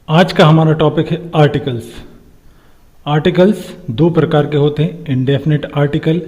आज का हमारा टॉपिक है आर्टिकल्स। आर्टिकल्स दो प्रकार के होते हैं, इंडेफिनिट आर्टिकल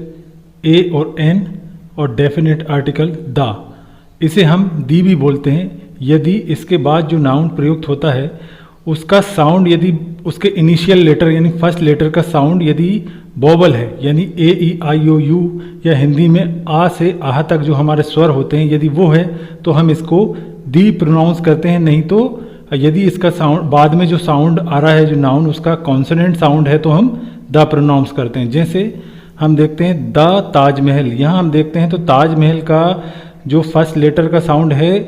ए और एन और डेफिनिट आर्टिकल द। इसे हम दी भी बोलते हैं यदि इसके बाद जो नाउन प्रयुक्त होता है उसका साउंड, यदि उसके इनिशियल लेटर यानी फर्स्ट लेटर का साउंड यदि वोवल है, यानी ए ई आई ओ यू, या हिंदी में आ से आह तक जो हमारे स्वर होते हैं यदि वो है तो हम इसको दी प्रोनाउंस करते हैं। नहीं तो यदि इसका साउंड बाद में जो साउंड आ रहा है जो नाउन उसका कॉन्सोनेंट साउंड है तो हम द प्रोनाउंस करते हैं। जैसे हम देखते हैं द ताजमहल, यहाँ हम देखते हैं तो ताजमहल का जो फर्स्ट लेटर का साउंड है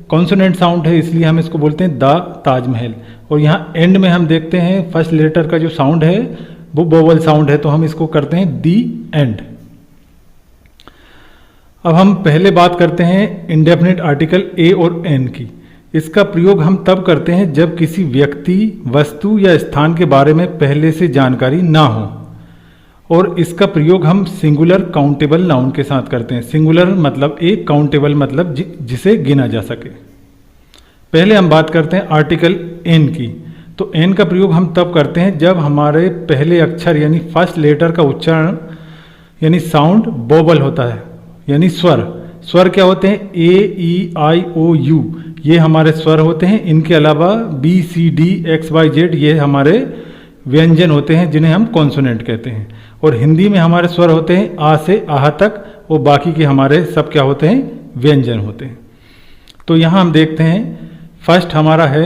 कॉन्सोनेंट साउंड है, इसलिए हम इसको बोलते हैं द ताजमहल। और यहाँ एंड में हम देखते हैं फर्स्ट लेटर का जो साउंड है वो वोवल साउंड है तो हम इसको करते हैं दी एंड। अब हम पहले बात करते हैं इंडेफिनिट आर्टिकल ए और एन की। इसका प्रयोग हम तब करते हैं जब किसी व्यक्ति, वस्तु या स्थान के बारे में पहले से जानकारी ना हो, और इसका प्रयोग हम सिंगुलर काउंटेबल नाउन के साथ करते हैं। सिंगुलर मतलब एक, काउंटेबल मतलब जिसे गिना जा सके। पहले हम बात करते हैं आर्टिकल एन की। तो एन का प्रयोग हम तब करते हैं जब हमारे पहले अक्षर यानी फर्स्ट लेटर का उच्चारण यानी साउंड वोवल होता है, यानी स्वर। स्वर क्या होते हैं? ए ई आई ओ यू, ये हमारे स्वर होते हैं। इनके अलावा B C D X Y Z ये हमारे व्यंजन होते हैं जिन्हें हम कॉन्सोनेंट कहते हैं। और हिंदी में हमारे स्वर होते हैं आ से आह तक, और बाकी के हमारे सब क्या होते हैं? व्यंजन होते हैं। तो यहाँ हम देखते हैं फर्स्ट हमारा है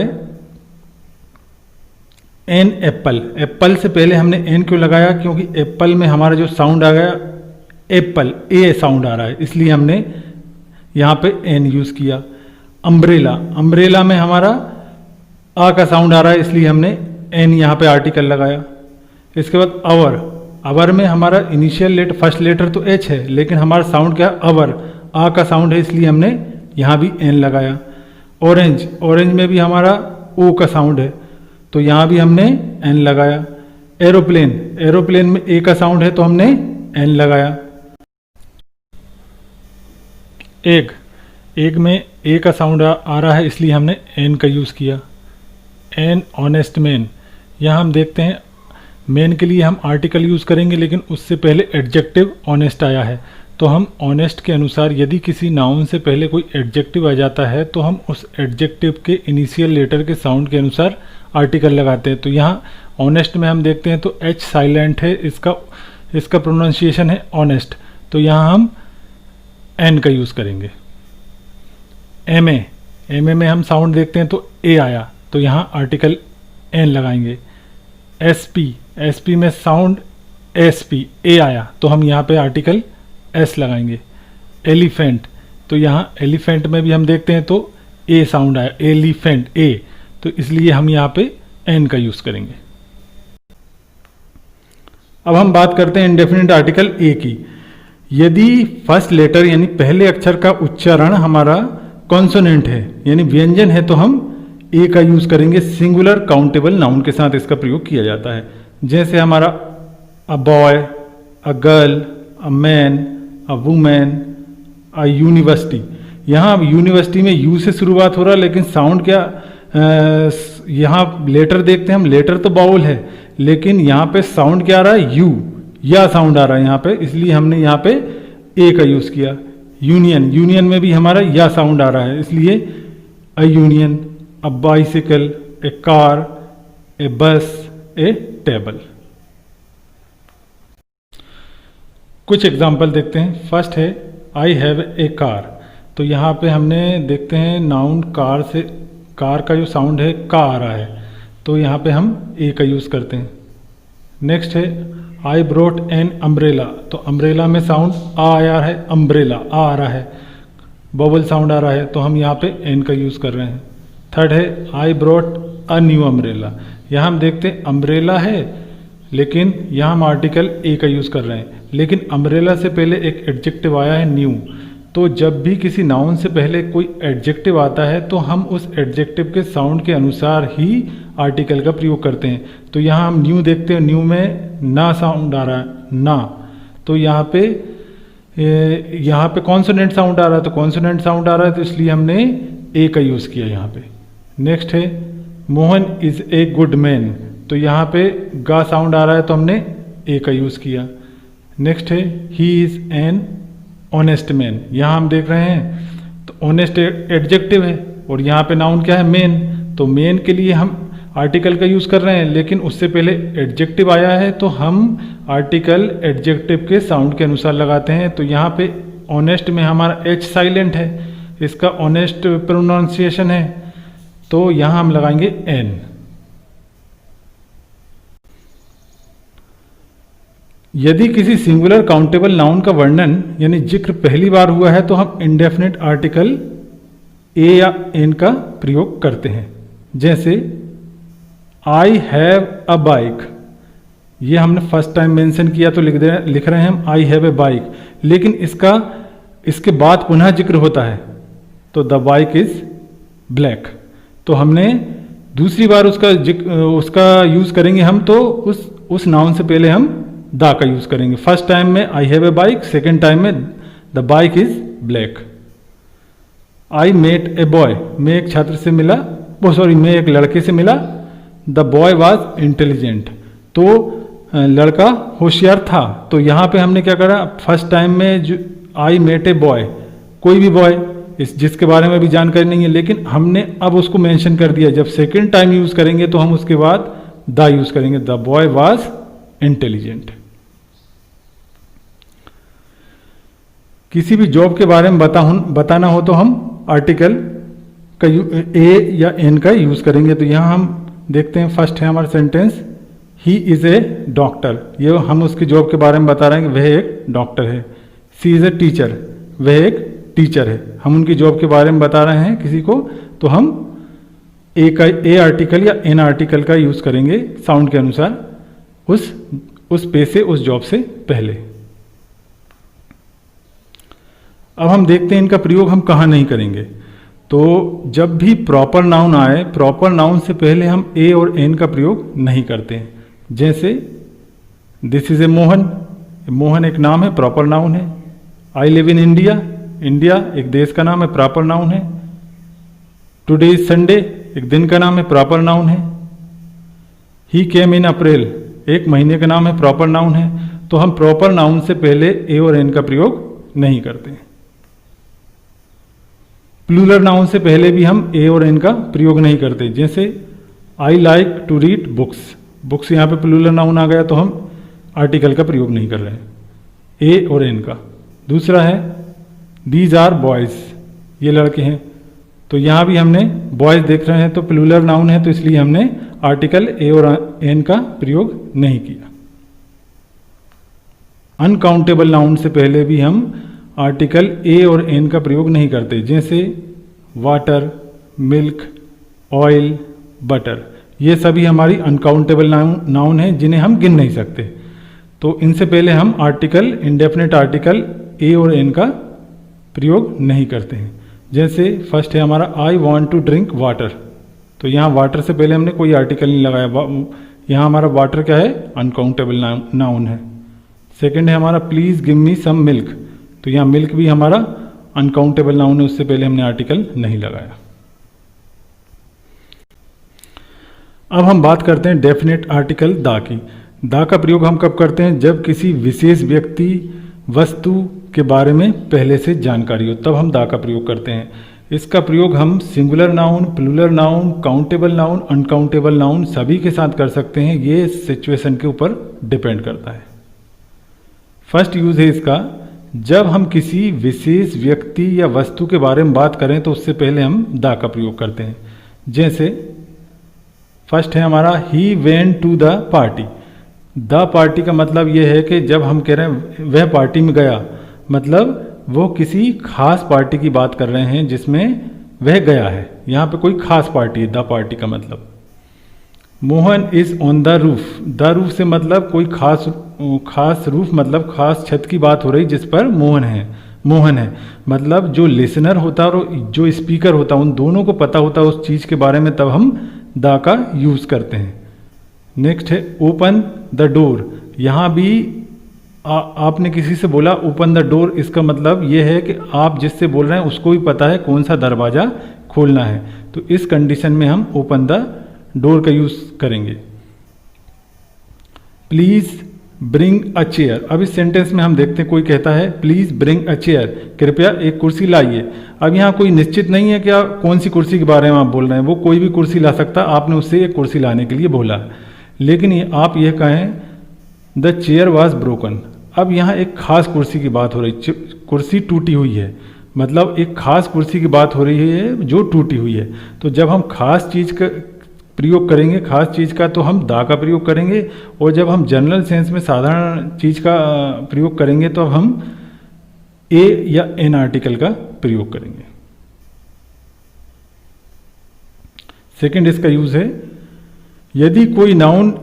एन एप्पल। एप्पल से पहले हमने एन क्यों लगाया? क्योंकि एप्पल में हमारा जो साउंड आ गया एप्पल, ए साउंड आ रहा है, इसलिए हमने यहाँ पे एन यूज़ किया। अम्ब्रेला, अम्ब्रेला में हमारा आ का साउंड आ रहा है इसलिए हमने एन यहाँ पे आर्टिकल लगाया। इसके बाद अवर, अवर में हमारा इनिशियल लेटर फर्स्ट लेटर तो एच है लेकिन हमारा साउंड क्या? अवर, आ का साउंड है इसलिए हमने यहाँ भी एन लगाया। ऑरेंज, ऑरेंज में भी हमारा ओ का साउंड है तो यहाँ भी हमने एन लगाया। एरोप्लेन, एरोप्लेन में ए का साउंड है तो हमने एन लगाया। एग, एग में ए का साउंड आ रहा है इसलिए हमने एन का यूज़ किया। एन ऑनेस्ट मैन, यहाँ हम देखते हैं मैन के लिए हम आर्टिकल यूज़ करेंगे लेकिन उससे पहले एडजेक्टिव ऑनेस्ट आया है तो हम ऑनेस्ट के अनुसार यदि किसी नाउन से पहले कोई एडजेक्टिव आ जाता है तो हम उस एडजेक्टिव के इनिशियल लेटर के साउंड के अनुसार आर्टिकल लगाते हैं। तो यहाँ ऑनेस्ट में हम देखते हैं तो एच साइलेंट है, इसका प्रोनाउंसिएशन है ऑनेस्ट, तो यहाँ हम एन का यूज़ करेंगे। एम ए में हम साउंड देखते हैं तो ए आया तो यहाँ आर्टिकल एन लगाएंगे। एस पी में साउंड एस पी, ए आया तो हम यहाँ पे आर्टिकल एस लगाएंगे। एलिफेंट, तो यहाँ एलिफेंट में भी हम देखते हैं तो ए साउंड आया, एलिफेंट ए, तो इसलिए हम यहाँ पे एन का यूज़ करेंगे। अब हम बात करते हैं इंडेफिनिट आर्टिकल ए की। यदि फर्स्ट लेटर यानी पहले अक्षर का उच्चारण हमारा कॉन्सोनेंट है यानी व्यंजन है तो हम ए का यूज़ करेंगे। सिंगुलर काउंटेबल नाउन के साथ इसका प्रयोग किया जाता है। जैसे हमारा a boy, a girl, a man, a women, a university. यहाँ यूनिवर्सिटी में यू से शुरुआत हो रहा है लेकिन साउंड क्या, यहाँ लेटर देखते हैं हम, लेटर तो बाउल है लेकिन यहाँ पे साउंड क्या आ रहा है? यू, या साउंड आ रहा है यहाँ पे, इसलिए हमने यहाँ पे ए का यूज़ किया। यूनियन, यूनियन में भी हमारा या साउंड आ रहा है इसलिए a union, a bicycle, a car, a bus, a table. कुछ एग्जाम्पल देखते हैं। फर्स्ट है आई हैव ए कार, तो यहाँ पे हमने देखते हैं नाउन कार से, कार का जो साउंड है का आ रहा है तो यहाँ पे हम ए का यूज़ करते हैं। नेक्स्ट है आई ब्रोट एन अम्ब्रेला, तो अम्ब्रेला में साउंड आ आया है, अम्ब्रेला आ रहा है, बबल साउंड आ रहा है तो हम यहाँ पे एन का यूज़ कर रहे हैं। थर्ड है आई ब्रोट अ न्यू अम्ब्रेला, यहाँ हम देखते हैं अम्ब्रेला है लेकिन यहाँ हम आर्टिकल ए का यूज़ कर रहे हैं, लेकिन अम्ब्रेला से पहले एक एडजेक्टिव आया है न्यू। तो जब भी किसी नाउन से पहले कोई एडजेक्टिव आता है तो हम उस एडजेक्टिव के साउंड के अनुसार ही आर्टिकल का प्रयोग करते हैं। तो यहाँ हम न्यू देखते हैं, न्यू में ना साउंड आ रहा है, ना, तो यहाँ पे कॉन्सोनेंट साउंड आ रहा है तो कॉन्सोनेंट साउंड आ रहा है तो इसलिए हमने ए का यूज़ किया यहाँ पे। नेक्स्ट है Mohan is a good man, तो यहाँ पे गा साउंड आ रहा है तो हमने ए का यूज़ किया। नेक्स्ट है he is an honest man, यहाँ हम देख रहे हैं तो ऑनेस्ट एडजेक्टिव है और यहाँ पे नाउन क्या है, मेन, तो मेन के लिए हम आर्टिकल का यूज़ कर रहे हैं, लेकिन उससे पहले एडजेक्टिव आया है तो हम आर्टिकल एडजेक्टिव के साउंड के अनुसार लगाते हैं। तो यहाँ पे ऑनेस्ट में हमारा एच साइलेंट है, इसका ऑनेस्ट प्रोनाउंसिएशन है, तो यहाँ हम लगाएंगे एन। यदि किसी सिंगुलर काउंटेबल नाउन का वर्णन यानी जिक्र पहली बार हुआ है तो हम इंडेफिनिट आर्टिकल ए या एन का प्रयोग करते हैं। जैसे आई हैव अ बाइक, ये हमने फर्स्ट टाइम मेंशन किया तो लिख रहे हैं हम आई हैव ए बाइक, लेकिन इसके बाद पुनः जिक्र होता है तो द बाइक इज ब्लैक, तो हमने दूसरी बार उसका यूज करेंगे हम, तो उस नाउन से पहले हम द का यूज करेंगे। फर्स्ट टाइम में I have a bike, second time में the bike is black. I met a boy, मैं एक छात्र से मिला, मैं एक लड़के से मिला, द बॉय वॉज इंटेलिजेंट, तो लड़का होशियार था। तो यहाँ पे हमने क्या करा, फर्स्ट टाइम में जो आई मेट ए बॉय, कोई भी बॉय जिसके बारे में भी जानकारी नहीं है, लेकिन हमने अब उसको मेंशन कर दिया। जब सेकेंड टाइम यूज करेंगे तो हम उसके बाद द यूज करेंगे, द बॉय वॉज इंटेलिजेंट। किसी भी जॉब के बारे में बताना हो तो हम आर्टिकल का ए या एन का यूज करेंगे। तो यहाँ हम देखते हैं, फर्स्ट है हमारा sentence, he is a doctor, ये हम उसकी जॉब के बारे में बता रहे हैं कि वह एक डॉक्टर है। सी इज ए टीचर, वह एक टीचर है, हम उनकी जॉब के बारे में बता रहे हैं किसी को, तो हम ए आर्टिकल या एन आर्टिकल का यूज करेंगे साउंड के अनुसार, उस पे से, उस जॉब से पहले। अब हम देखते हैं इनका प्रयोग हम कहाँ नहीं करेंगे। तो जब भी प्रॉपर नाउन आए, प्रॉपर नाउन से पहले हम ए और एन का प्रयोग नहीं करते हैं। जैसे this is a Mohan, Mohan एक नाम है, प्रॉपर नाउन है। I live in India, India एक देश का नाम है, प्रॉपर नाउन है। टुडे इज संडे, एक दिन का नाम है, प्रॉपर नाउन है। ही केम इन अप्रैल, एक महीने का नाम है, प्रॉपर नाउन है। तो हम प्रॉपर नाउन से पहले ए और एन का प्रयोग नहीं करते। प्लूरल नाउन से पहले भी हम ए और एन का प्रयोग नहीं करते। जैसे I like to read books, books यहाँ पे प्लूरल नाउन आ गया तो हम आर्टिकल का प्रयोग नहीं कर रहे हैं, ए और एन का। दूसरा है दीज आर बॉयज, ये लड़के हैं, तो यहाँ भी हमने बॉयज देख रहे हैं तो प्लूरल नाउन है, तो इसलिए हमने आर्टिकल ए और एन का प्रयोग नहीं किया। अनकाउंटेबल नाउन से पहले भी हम आर्टिकल ए और एन का प्रयोग नहीं करते। जैसे वाटर, मिल्क, ऑयल, बटर, ये सभी हमारी अनकाउंटेबल नाउन है जिन्हें हम गिन नहीं सकते। तो इनसे पहले हम आर्टिकल, इंडेफिनिट आर्टिकल ए और एन का प्रयोग नहीं करते हैं। जैसे फर्स्ट है हमारा I want to drink water, तो यहाँ वाटर से पहले हमने कोई आर्टिकल नहीं लगाया, यहाँ हमारा वाटर क्या है, अनकाउंटेबल नाउन है। सेकेंड है हमारा please give me some milk, तो यहाँ मिल्क भी हमारा अनकाउंटेबल नाउन है, उससे पहले हमने आर्टिकल नहीं लगाया। अब हम बात करते हैं डेफिनेट आर्टिकल दा की। दा का प्रयोग हम कब करते हैं, जब किसी विशेष व्यक्ति, वस्तु के बारे में पहले से जानकारी हो, तब हम दा का प्रयोग करते हैं। इसका प्रयोग हम singular noun, plural noun, countable noun, uncountable noun सभी के साथ कर सकते हैं, ये सिचुएशन के ऊपर डिपेंड करता है। फर्स्ट यूज है इसका, जब हम किसी विशेष व्यक्ति या वस्तु के बारे में बात करें तो उससे पहले हम दा का प्रयोग करते हैं। जैसे फर्स्ट है हमारा he went to the party. The party का मतलब यह है कि जब हम कह रहे हैं वह पार्टी में गया, मतलब वो किसी खास पार्टी की बात कर रहे हैं जिसमें वह गया है। यहाँ पे कोई खास पार्टी है, द पार्टी का मतलब। Mohan is on the roof, the roof से मतलब कोई खास रूफ, मतलब खास छत की बात हो रही जिस पर मोहन है, मतलब जो लिसनर होता है और जो स्पीकर होता है उन दोनों को पता होता है उस चीज़ के बारे में, तब हम द का यूज़ करते हैं। नेक्स्ट है ओपन द डोर, यहाँ भी आपने किसी से बोला ओपन द डोर, इसका मतलब ये है कि आप जिससे बोल रहे हैं उसको भी पता है कौन सा दरवाज़ा खोलना है, तो इस कंडीशन में हम ओपन द डोर का यूज़ करेंगे। Please bring a chair. अब इस सेंटेंस में हम देखते हैं कोई कहता है प्लीज़ ब्रिंग अ चेयर, कृपया एक कुर्सी लाइए। अब यहाँ कोई निश्चित नहीं है क्या कौन सी कुर्सी के बारे में आप बोल रहे हैं, वो कोई भी कुर्सी ला सकता, आपने उससे एक कुर्सी लाने के लिए बोला। लेकिन आप यह कहें द चेयर वॉज ब्रोकन। अब यहाँ एक खास कुर्सी की बात हो रही, कुर्सी टूटी हुई है, मतलब एक खास कुर्सी की बात हो रही है जो टूटी हुई है। तो जब हम खास चीज़ का प्रयोग करेंगे, खास चीज़ का, तो हम दा का प्रयोग करेंगे, और जब हम जनरल सेंस में साधारण चीज़ का प्रयोग करेंगे तो अब हम ए या एन आर्टिकल का प्रयोग करेंगे। सेकंड इसका यूज है, यदि कोई नाउन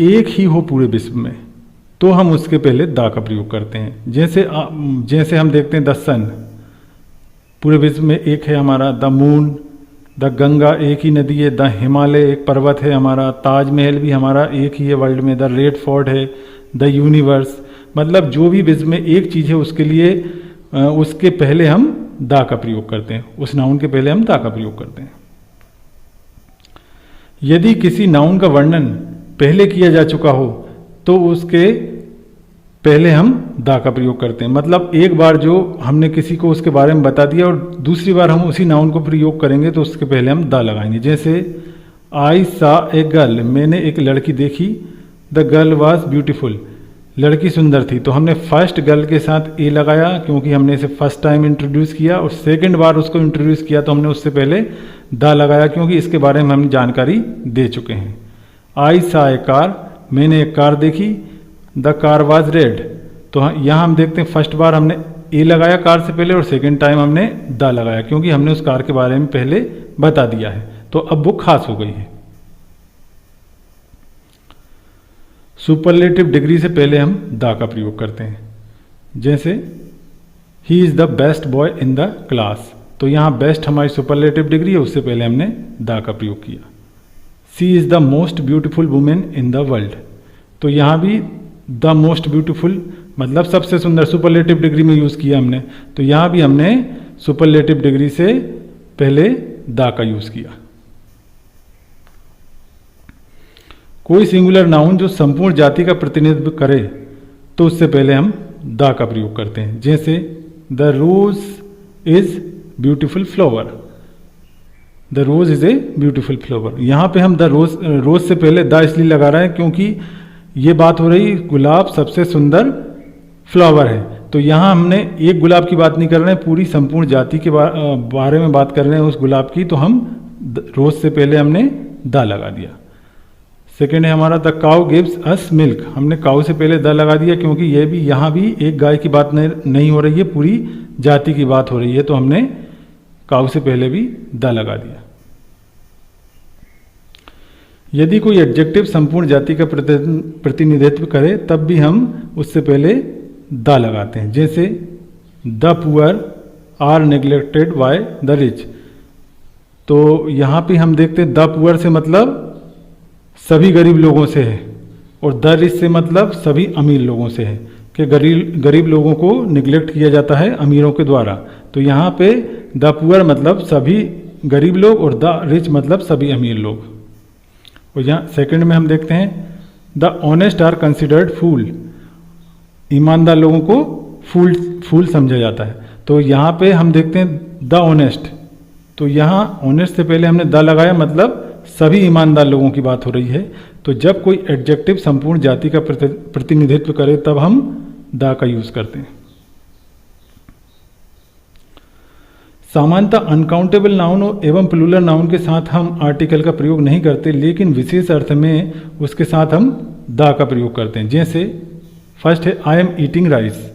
एक ही हो पूरे विश्व में तो हम उसके पहले दा का प्रयोग करते हैं। जैसे हम देखते हैं द सन, पूरे विश्व में एक है हमारा, द मून, द गंगा एक ही नदी है, द हिमालय एक पर्वत है हमारा, ताजमहल भी हमारा एक ही है वर्ल्ड में, द रेड फोर्ट है, द यूनिवर्स। मतलब जो भी विश्व में एक चीज़ है उसके लिए उसके पहले हम दा का प्रयोग करते हैं, उस नाउन के पहले हम दा का प्रयोग करते हैं। यदि किसी नाउन का वर्णन पहले किया जा चुका हो तो उसके पहले हम दा का प्रयोग करते हैं। मतलब एक बार जो हमने किसी को उसके बारे में बता दिया और दूसरी बार हम उसी नाउन को प्रयोग करेंगे तो उसके पहले हम दा लगाएंगे। जैसे आई सा ए गर्ल, मैंने एक लड़की देखी, द गर्ल वाज ब्यूटीफुल, लड़की सुंदर थी। तो हमने फर्स्ट गर्ल के साथ ए लगाया क्योंकि हमने इसे फर्स्ट टाइम इंट्रोड्यूस किया, और सेकंड बार उसको इंट्रोड्यूस किया तो हमने उससे पहले दा लगाया क्योंकि इसके बारे में हम जानकारी दे चुके हैं। आई सा ए कार, मैंने एक कार देखी, द कार वाज रेड। तो यहाँ हम देखते हैं फर्स्ट बार हमने ए लगाया कार से पहले और सेकंड टाइम हमने द लगाया क्योंकि हमने उस कार के बारे में पहले बता दिया है, तो अब वो खास हो गई है। सुपरलेटिव डिग्री से पहले हम द का प्रयोग करते हैं। जैसे he is the best boy in the class, तो यहाँ बेस्ट हमारी सुपरलेटिव डिग्री है, उससे पहले हमने द का प्रयोग किया। She is the most beautiful women in the world, तो यहाँ भी द मोस्ट ब्यूटीफुल मतलब सबसे सुंदर सुपरलेटिव डिग्री में यूज़ किया हमने, तो यहाँ भी हमने सुपरलेटिव डिग्री से पहले द का यूज़ किया। कोई सिंगुलर नाउन जो संपूर्ण जाति का प्रतिनिधित्व करे तो उससे पहले हम द का प्रयोग करते हैं। जैसे the rose is beautiful flower, the rose is a beautiful flower. यहाँ पे हम द रोज से पहले द इसलिए लगा रहे हैं क्योंकि ये बात हो रही गुलाब सबसे सुंदर फ्लावर है, तो यहाँ हमने एक गुलाब की बात नहीं कर रहे हैं, पूरी संपूर्ण जाति के बारे में बात कर रहे हैं उस गुलाब की, तो हम रोज से पहले हमने द लगा दिया। सेकेंड है हमारा the cow gives us milk, हमने काउ से पहले द लगा दिया क्योंकि ये भी यहाँ भी एक गाय की बात नहीं हो रही है, पूरी जाति की बात हो रही है, तो हमने काउ से पहले भी द लगा दिया। यदि कोई एडजेक्टिव संपूर्ण जाति का प्रतिनिधित्व करे तब भी हम उससे पहले द लगाते हैं। जैसे the poor are neglected by the rich, तो यहाँ पे हम देखते हैं द पुअर से मतलब सभी गरीब लोगों से है, और द रिच से मतलब सभी अमीर लोगों से है कि गरीब लोगों को निगलेक्ट किया जाता है अमीरों के द्वारा। तो यहाँ पे द पुअर मतलब सभी गरीब लोग और द रिच मतलब सभी अमीर लोग। और यहाँ सेकंड में हम देखते हैं द ऑनेस्ट आर कंसिडर्ड फूल, ईमानदार लोगों को फूल समझा जाता है। तो यहाँ पे हम देखते हैं द ऑनेस्ट, तो यहाँ ऑनेस्ट से पहले हमने द लगाया मतलब सभी ईमानदार लोगों की बात हो रही है। तो जब कोई एडजेक्टिव संपूर्ण जाति का प्रतिनिधित्व करे तब हम द का यूज करते हैं। सामान्यतः अनकाउंटेबल नाउन एवं प्लूरल नाउन के साथ हम आर्टिकल का प्रयोग नहीं करते, लेकिन विशेष अर्थ में उसके साथ हम द का प्रयोग करते हैं। जैसे फर्स्ट है आई एम ईटिंग राइस,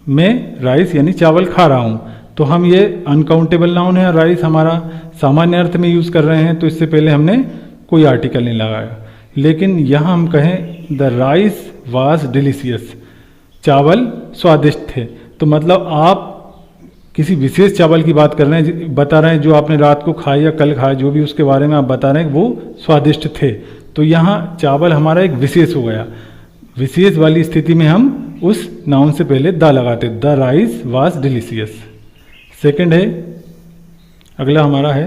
मैं राइस यानी चावल खा रहा हूँ, तो हम ये अनकाउंटेबल नाउन है, राइस हमारा सामान्य अर्थ में यूज़ कर रहे हैं, तो इससे पहले हमने कोई आर्टिकल नहीं लगाया। लेकिन यहाँ हम कहें द राइस वाज डिलीशियस, चावल स्वादिष्ट थे, तो मतलब आप किसी विशेष चावल की बात कर रहे हैं, बता रहे हैं जो आपने रात को खाया या कल खाया, जो भी उसके बारे में आप बता रहे हैं वो स्वादिष्ट थे, तो यहाँ चावल हमारा एक विशेष हो गया। विशेष वाली स्थिति में हम उस नाउन से पहले द लगाते, the rice was delicious. Second है, अगला हमारा है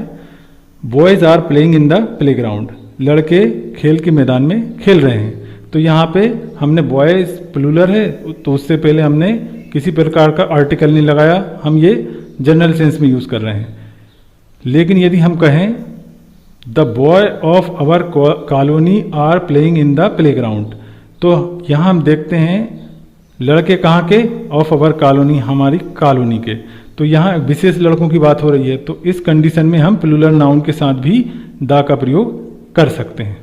boys are playing in the playground, लड़के खेल के मैदान में खेल रहे हैं। तो यहाँ पे हमने बॉयज़ प्लूरल है तो उससे पहले हमने किसी प्रकार का आर्टिकल नहीं लगाया, हम ये जनरल सेंस में यूज़ कर रहे हैं। लेकिन यदि हम कहें the boy of our colony are playing in the playground, तो यहाँ हम देखते हैं लड़के कहाँ के, ऑफ आवर कॉलोनी, हमारी कॉलोनी के। तो यहाँ विशेष लड़कों की बात हो रही है, तो इस कंडीशन में हम प्लूरल नाउन के साथ भी द का प्रयोग कर सकते हैं।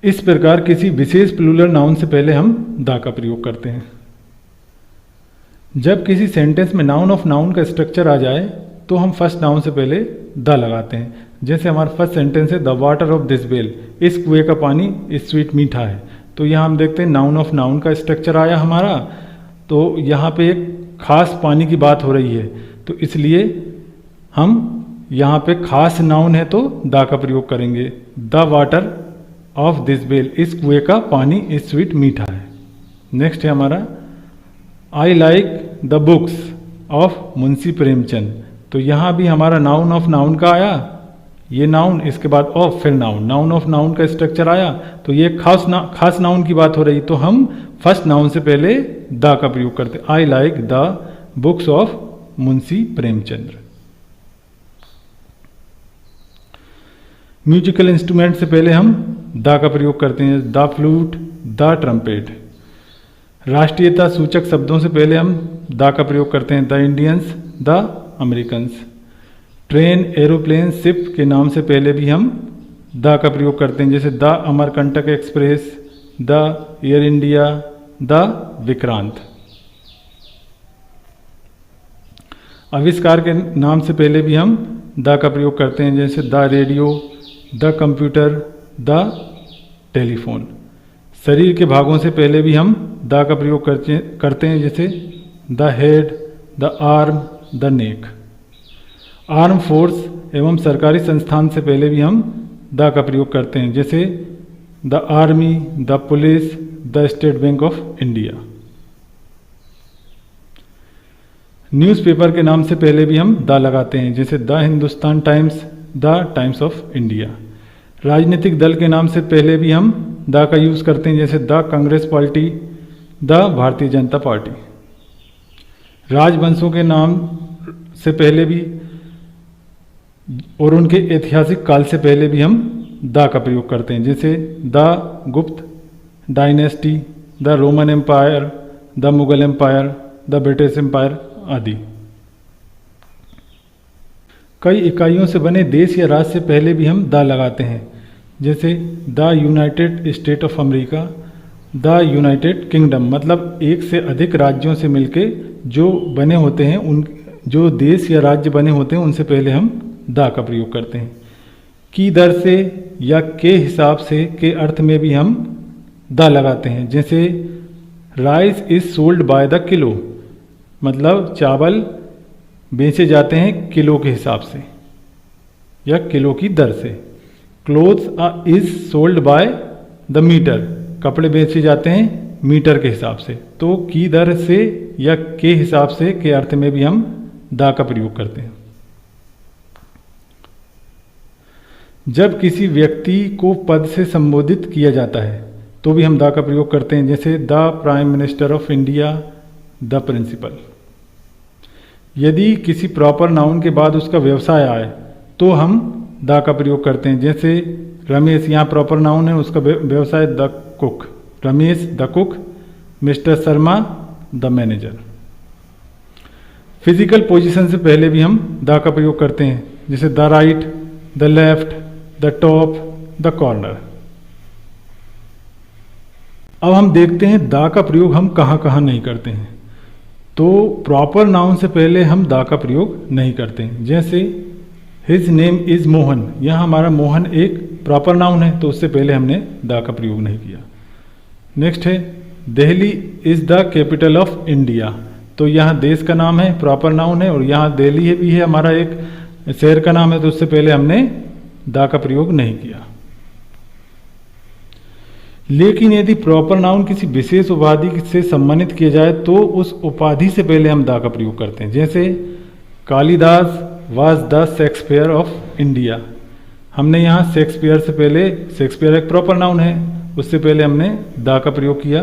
इस प्रकार किसी विशेष प्लूरल नाउन से पहले हम द का प्रयोग करते हैं। जब किसी सेंटेंस में नाउन ऑफ नाउन का स्ट्रक्चर आ जाए तो हम फर्स्ट नाउन से पहले द लगाते हैं। जैसे हमारा फर्स्ट सेंटेंस है the water of this well, इस कुएं का पानी इस स्वीट मीठा है। तो यहाँ हम देखते हैं नाउन ऑफ नाउन का स्ट्रक्चर आया हमारा, तो यहाँ पे एक खास पानी की बात हो रही है, तो इसलिए हम यहाँ पे खास नाउन है तो द का प्रयोग करेंगे। The water of this well, इस कुएं का पानी इस स्वीट मीठा है। नेक्स्ट है हमारा I like the books of Munshi Premchand, तो यहाँ भी हमारा नाउन ऑफ नाउन का आया, ये नाउन इसके बाद ऑफ फिर नाउन, नाउन ऑफ नाउन का स्ट्रक्चर आया, तो ये खास नाउन की बात हो रही, तो हम फर्स्ट नाउन से पहले द का प्रयोग करते। I like the books of Munshi Premchandra. Musical instrument से पहले हम द का प्रयोग करते हैं, द फ्लूट, द ट्रम्पेट। राष्ट्रीयता सूचक शब्दों से पहले हम द का प्रयोग करते हैं, the Indians, the Americans. Train, aeroplane, ship के नाम से पहले भी हम द का प्रयोग करते हैं, जैसे the Amarkantak express, the air India, the Vikrant. आविष्कार के नाम से पहले भी हम द का प्रयोग करते हैं, जैसे the radio, the computer, the telephone. शरीर के भागों से पहले भी हम द का प्रयोग करते हैं, जैसे the head, the arm, the neck. Arm force एवं सरकारी संस्थान से पहले भी हम द का प्रयोग करते हैं, जैसे the army, the police, the state bank of India. Newspaper के नाम से पहले भी हम द लगाते हैं, जैसे the Hindustan times, the times of India. राजनीतिक दल के नाम से पहले भी हम द का यूज़ करते हैं, जैसे the Congress party, the Bharatiya Janata party. राजवंशों के नाम से पहले भी और उनके ऐतिहासिक काल से पहले भी हम द का प्रयोग करते हैं, जैसे the Gupta dynasty, the Roman empire, the Mughal empire, the British empire आदि। कई इकाइयों से बने देश या राज्य से पहले भी हम द लगाते हैं, जैसे the United state of America, the United kingdom. मतलब एक से अधिक राज्यों से मिलके जो बने होते हैं, उन जो देश या राज्य बने होते हैं उनसे पहले हम द का प्रयोग करते हैं। की दर से या के हिसाब से के अर्थ में भी हम द लगाते हैं, जैसे rice is sold by the kilo, मतलब चावल बेचे जाते हैं किलो के हिसाब से या किलो की दर से। Clothes is sold by the metre, कपड़े बेचे जाते हैं मीटर के हिसाब से। तो की दर से या के हिसाब से के अर्थ में भी हम द का प्रयोग करते हैं। जब किसी व्यक्ति को पद से संबोधित किया जाता है तो भी हम द का प्रयोग करते हैं, जैसे the prime minister of India, the principal. यदि किसी प्रॉपर नाउन के बाद उसका व्यवसाय आए तो हम द का प्रयोग करते हैं, जैसे रमेश, यहाँ प्रॉपर नाउन है, उसका व्यवसाय the cook, Ramesh the cook, mister Sharma the manager. Physical position से पहले भी हम द का प्रयोग करते हैं, जैसे the right, the left, the top, the corner. अब हम देखते हैं द का प्रयोग हम कहाँ कहाँ नहीं करते हैं। तो प्रॉपर नाउन से पहले हम द का प्रयोग नहीं करते हैं, जैसे हिज नेम इज मोहन, यहाँ हमारा मोहन एक प्रॉपर नाउन है तो उससे पहले हमने द का प्रयोग नहीं किया। नेक्स्ट है Delhi is the capital of India, तो यहाँ देश का नाम है, प्रॉपर नाउन है, और यहाँ दिल्ली है भी है हमारा एक शहर का नाम है, तो उससे पहले हमने द का प्रयोग नहीं किया। लेकिन यदि प्रॉपर नाउन किसी विशेष उपाधि से सम्मानित किया जाए तो उस उपाधि से पहले हम द का प्रयोग करते हैं, जैसे Kalidas was the Shakespeare of India, हमने यहाँ शेक्सपियर से पहले, शेक्सपियर एक प्रॉपर नाउन है, उससे पहले हमने द का प्रयोग किया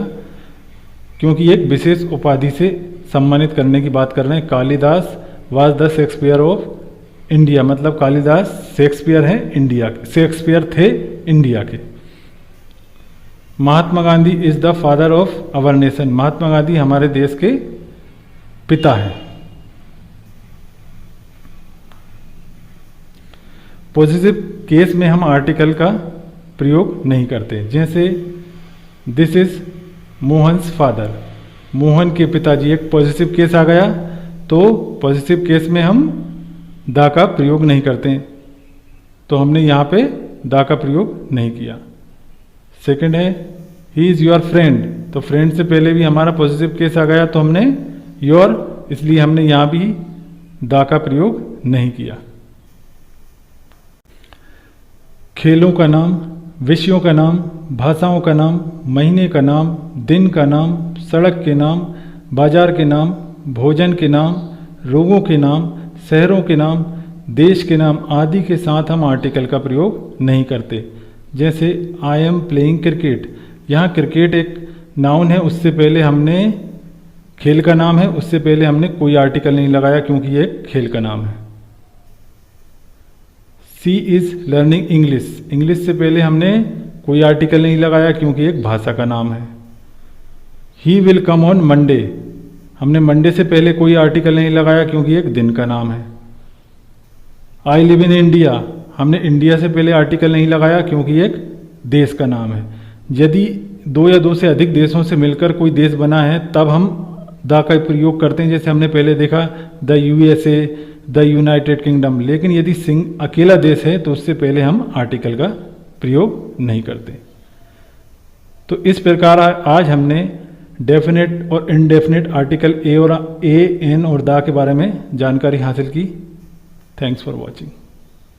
क्योंकि एक विशेष उपाधि से सम्मानित करने की बात कर रहे हैं। Kalidas was the Shakespeare of India, मतलब कालिदास शेक्सपियर है इंडिया, शेक्सपियर थे इंडिया के। Mahatma Gandhi is the father of our nation, Mahatma Gandhi हमारे देश के पिता हैं। पॉजिटिव केस में हम आर्टिकल का प्रयोग नहीं करते, जैसे this is Mohan's father, Mohan के पिताजी, एक पॉजिटिव केस आ गया तो पॉजिटिव केस में हम द का प्रयोग नहीं करते, तो हमने यहाँ पे द का प्रयोग नहीं किया। सेकंड है ही इज़ योर फ्रेंड, तो फ्रेंड से पहले भी हमारा पॉजिटिव केस आ गया तो हमने योर, इसलिए हमने यहाँ भी द का प्रयोग नहीं किया। खेलों का नाम, विषयों का नाम, भाषाओं का नाम, महीने का नाम, दिन का नाम, सड़क के नाम, बाजार के नाम, भोजन के नाम, रोगों के नाम, शहरों के नाम, देश के नाम आदि के साथ हम आर्टिकल का प्रयोग नहीं करते। जैसे आई एम प्लेइंग क्रिकेट, यहाँ क्रिकेट एक नाउन है, उससे पहले हमने खेल का नाम है, उससे पहले हमने कोई आर्टिकल नहीं लगाया क्योंकि ये एक खेल का नाम है। She is learning English, English से पहले हमने कोई आर्टिकल नहीं लगाया क्योंकि एक भाषा का नाम है। He will come on Monday, हमने मंडे से पहले कोई आर्टिकल नहीं लगाया क्योंकि एक दिन का नाम है। आई लिव इन इंडिया, हमने इंडिया से पहले आर्टिकल नहीं लगाया क्योंकि एक देश का नाम है। यदि दो या दो से अधिक देशों से मिलकर कोई देश बना है तब हम द का प्रयोग करते हैं, जैसे हमने पहले देखा the USA, the United kingdom. लेकिन यदि अकेला देश है तो उससे पहले हम आर्टिकल का प्रयोग नहीं करते। तो इस प्रकार आज हमने डेफिनेट और इनडेफिनेट आर्टिकल ए और ए, एन और द के बारे में जानकारी हासिल की। Thanks for watching.